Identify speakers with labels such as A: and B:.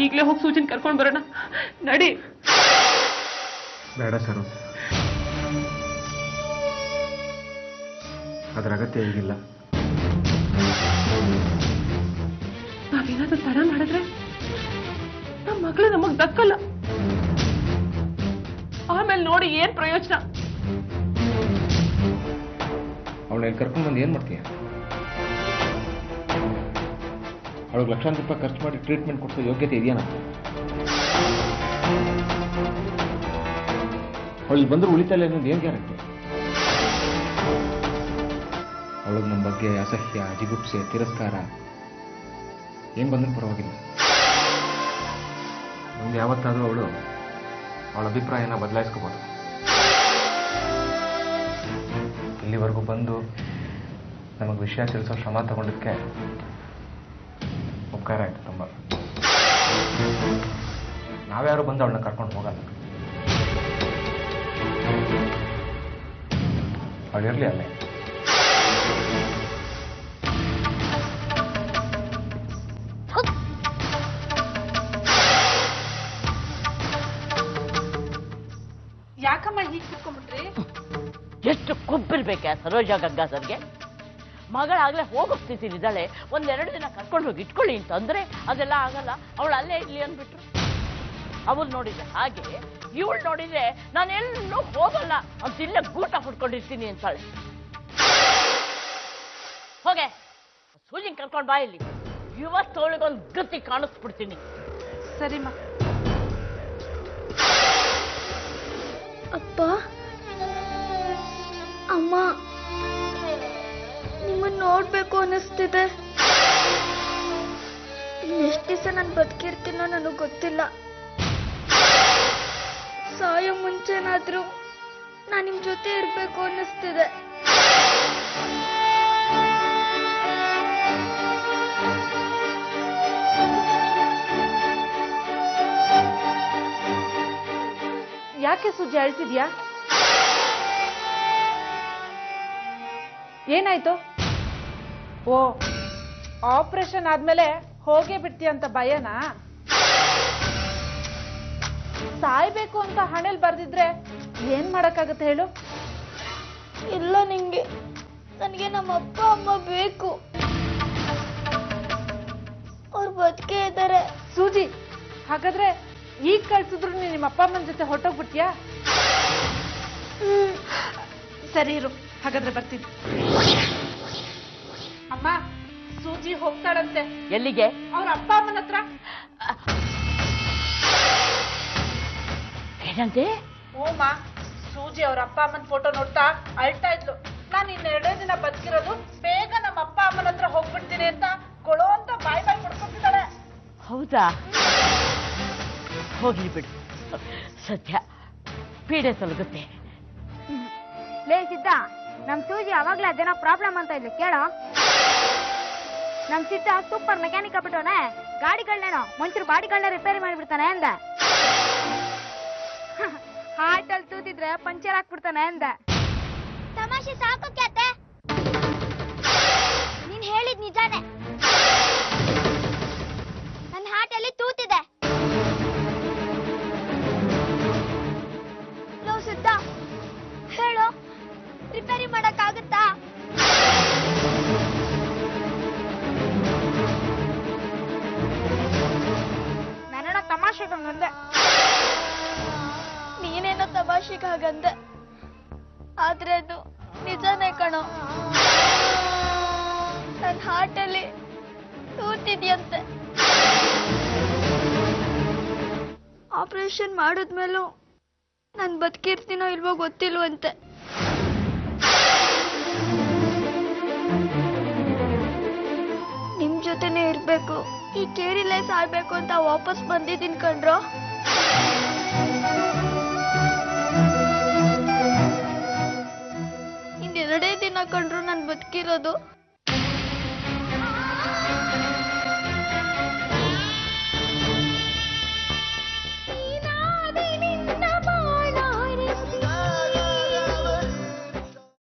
A: ಈಗಲೇ ಹೋಗಿ ಸೂಜಿನ ಕರ್ಕೊಂಡು ಬರೋಣ ನಡಿ.
B: ಬೇಡ ಸರು, ಅದರ ಅಗತ್ಯ ಈಗಿಲ್ಲ.
A: ನಾವೇನಾದ್ರೂ ತಡ ಮಾಡಿದ್ರೆ ನಮ್ಮ ಮಗಳು ನಮಗ್ ದಕ್ಕಲ್ಲ. ಆಮೇಲೆ ನೋಡಿ ಏನ್ ಪ್ರಯೋಜನ?
B: ಅವಳನ್ನ ಕರ್ಕೊಂಡು ಬಂದು ಏನ್ ಮಾಡ್ತೀಯ? ಅವಳಿಗೆ ಲಕ್ಷಾಂತರ ರೂಪಾಯಿ ಖರ್ಚು ಮಾಡಿ ಟ್ರೀಟ್ಮೆಂಟ್ ಕೊಡಿಸೋ ಯೋಗ್ಯತೆ ಇದೆಯಾ? ಅವಳಿಗೆ ಬಂದರೂ ಉಳಿತಲ್ಲ ಅನ್ನೋದು ಏನು ಗ್ಯಾರಂಟಿ? ಅವಳಿಗೆ ನಮ್ಮ ಬಗ್ಗೆ ಅಸಹ್ಯ, ಜಿಗುಪ್ಸೆ, ತಿರಸ್ಕಾರ ಏನು ಬಂದರೂ ಪರವಾಗಿಲ್ಲ. ಮುಂದೆ ಯಾವತ್ತಾದರೂ ಅವಳ ಅಭಿಪ್ರಾಯನ ಬದಲಾಯಿಸ್ಕೋಬೋದು. ಇಲ್ಲಿವರೆಗೂ ಬಂದು ನಮಗೆ ವಿಷಯ ತಿಳಿಸೋ ಶ್ರಮ ತಗೊಂಡಕ್ಕೆ ಉಪಕಾರ ಆಯಿತು ತುಂಬ. ನಾವ್ಯಾರು ಬಂದು ಅವಳನ್ನ ಕರ್ಕೊಂಡು ಹೋಗಲ್ಲ. ಅವಳಿರಲಿ ಅಲ್ಲೇ.
A: ಯಾಕಮ್ಮ ಹೀಗೆ ಕುತ್ಕೊಂಡ್ಬಿಟ್ರಿ?
C: ಎಷ್ಟು ಕೊಬ್ಬಿರ್ಬೇಕೆ ಸರೋಜಾ ಗಂಗಾ ಸರ್ಗೆ? ಮಗಳಾಗ್ಲೇ ಹೋಗೋ ಸ್ಥಿತಿಲಿದ್ದಾಳೆ. ಒಂದೆರಡು ದಿನ ಕರ್ಕೊಂಡು ಹೋಗಿ ಇಟ್ಕೊಳ್ಳಿ ಅಂತಂದ್ರೆ ಅದೆಲ್ಲ ಆಗಲ್ಲ. ಅವಳು ಅಲ್ಲೇ ಇರ್ಲಿ ಅಂದ್ಬಿಟ್ರು. ಅವಳು ನೋಡಿದ್ರೆ ಹಾಗೆ, ಇವಳು ನೋಡಿದ್ರೆ ನಾನು ಎಲ್ಲೂ ಹೋಗಲ್ಲ ಅಂತ ಇಲ್ಲೇ ಗೂಟ ಹೊಡ್ಕೊಂಡಿರ್ತೀನಿ ಅಂತಾಳೆ. ಹೋಗೆ ಸೂಜಿನ್ ಕರ್ಕೊಂಡು ಬಾ ಇಲ್ಲಿ. ಇವತ್ತೊಳಗೊಂದು ಗತಿ ಕಾಣಿಸ್ಬಿಡ್ತೀನಿ.
A: ಸರಿಮ್ಮ.
D: ಅಪ್ಪ ಅಮ್ಮ, ನಿಮ್ಮನ್ನು ನೋಡ್ಬೇಕು ಅನ್ನಿಸ್ತಿದೆ. ಇನ್ನೆಷ್ಟು ದಿವಸ ನಾನು ಬದುಕಿರ್ತೀನೋ ನನಗೆ ಗೊತ್ತಿಲ್ಲ. ಸಾಯೋ ಮುಂಚೆನಾದ್ರೂ ನಾನು ನಿಮ್ಮ ಜೊತೆ ಇರಬೇಕು ಅನ್ನಿಸ್ತಿದೆ.
A: ಯಾಕೆ ಸುಜ್ಜಿ ಅಳ್ತಿದ್ಯಾ? ಏನಾಯ್ತು? ಓ, ಆಪರೇಷನ್ ಆದ್ಮೇಲೆ ಹೋಗೇ ಬಿಡ್ತೀಯಂತ ಭಯನಾ? ಸಾಯ್ಬೇಕು ಅಂತ ಹಣೆಲ್ ಬರ್ದಿದ್ರೆ ಏನ್ ಮಾಡಕ್ಕಾಗತ್ತೆ ಹೇಳು?
D: ಇಲ್ಲ, ನನಗೆ ನಮ್ಮ ಅಪ್ಪ ಅಮ್ಮ ಬೇಕು. ಅವ್ರು ಬದುಕೇ ಇದ್ದಾರೆ.
A: ಸೂಜಿ, ಹಾಗಾದ್ರೆ ಈಗ ಕಳ್ಸಿದ್ರು ನೀನ್ ನಿಮ್ಮ ಅಪ್ಪ ಅಮ್ಮನ ಜೊತೆ ಹೊರಟೋಗ್ಬಿಟ್ಯಾ? ಸರಿ ಇರು, ಹಾಗಾದ್ರೆ ಬರ್ತೀನಿ. ಅಮ್ಮ, ಸೂಜಿ ಹೋಗ್ತಾಳಂತೆ.
C: ಎಲ್ಲಿಗೆ?
A: ಅವ್ರ ಅಪ್ಪ ಅಮ್ಮನ ಹತ್ರ.
C: ಏನಂತೆ?
A: ಓಮ, ಸೂಜಿ ಅವ್ರ ಅಪ್ಪ ಅಮ್ಮನ ಫೋಟೋ ನೋಡ್ತಾ ಅಳ್ತಾ ಇದ್ಲು. ನಾನು ಇನ್ನೆರಡೇ ದಿನ ಬದುಕಿರೋದು, ಬೇಗ ನಮ್ಮ ಅಪ್ಪ ಅಮ್ಮನ ಹತ್ರ ಹೋಗ್ಬಿಡ್ತೀನಿ ಅಂತ ಕೊಳೋ ಅಂತ ಬಾಯ್ ಕೊಡ್ಕೊತಿದ್ದಾಳೆ.
C: ಹೌದಾ? ಹೋಗ್ಲಿ ಬಿಡು, ಸದ್ಯ ಪೀಡೆ ತೊಲಗುತ್ತೆ.
D: ಲೇ ಸಿದ್ಧ, ನಮ್ ಸೂಜಿ ಅವಾಗ್ಲೇ ಅದೇನೋ ಪ್ರಾಬ್ಲಮ್ ಅಂತ ಇದ್ಲು ಕೇಳೋ. ನಮ್ ಸಿದ್ಧ ಸೂಪರ್ ಮೆಕ್ಯಾನಿಕ್ ಆಗ್ಬಿಟ್ಟವನೆ. ಗಾಡಿಗಳನ್ನೇನೋ ಮುಂಚೂರು ಬಾಡಿಗಳನ್ನ ರಿಪೇರಿ ಮಾಡಿಬಿಡ್ತಾನೆ ಅಂದ. ಹಾಟಲ್ಲಿ ತೂತಿದ್ರೆ ಪಂಚರ್ ಹಾಕ್ಬಿಡ್ತಾನೆ ಅಂದ. ತಮಾಷೆ ಸಾಕೋಕೆ ಅತ್ತೆ, ನೀನ್ ಹೇಳಿದ್ ನಿಜಾನೇ. ನನ್ನ ಹಾಟಲ್ಲಿ ತೂತಿದೆ. ಲೋ ಸಿದ್ಧ, ಹೇಳು, ರಿಪೇರಿ ಮಾಡಕ್ಕಾಗತ್ತಾ? ನಾನೇನೋ ತಮಾಷೆಗಂದೆ. ನೀನೇನೋ ತಮಾಷೆಗಾಗಂದೆ, ಆದ್ರೆ ಅದು ನಿಜಾನೇ ಕಣೋ. ನನ್ನ ಹಾರ್ಟಲ್ಲಿ ತೂತಿದ್ಯಂತೆ. ಆಪರೇಷನ್ ಮಾಡಿದ್ಮೇಲೂ ನಾನು ಬದುಕಿರ್ತೀನೋ ಇಲ್ವೋ ಗೊತ್ತಿಲ್ವಂತೆ. ನಿಮ್ ಜೊತೆನೆ ಇರ್ಬೇಕು, ಈ ಕೇರಿಲೇ ಸಾಯ್ಬೇಕು ಅಂತ ವಾಪಸ್ ಬಂದಿದ್ದೀನಿ ಕಣ್ರೋ. ಇನ್ನೆರಡೇ ದಿನ ಕಂಡ್ರು ನಾನು ಬದುಕಿರೋದು.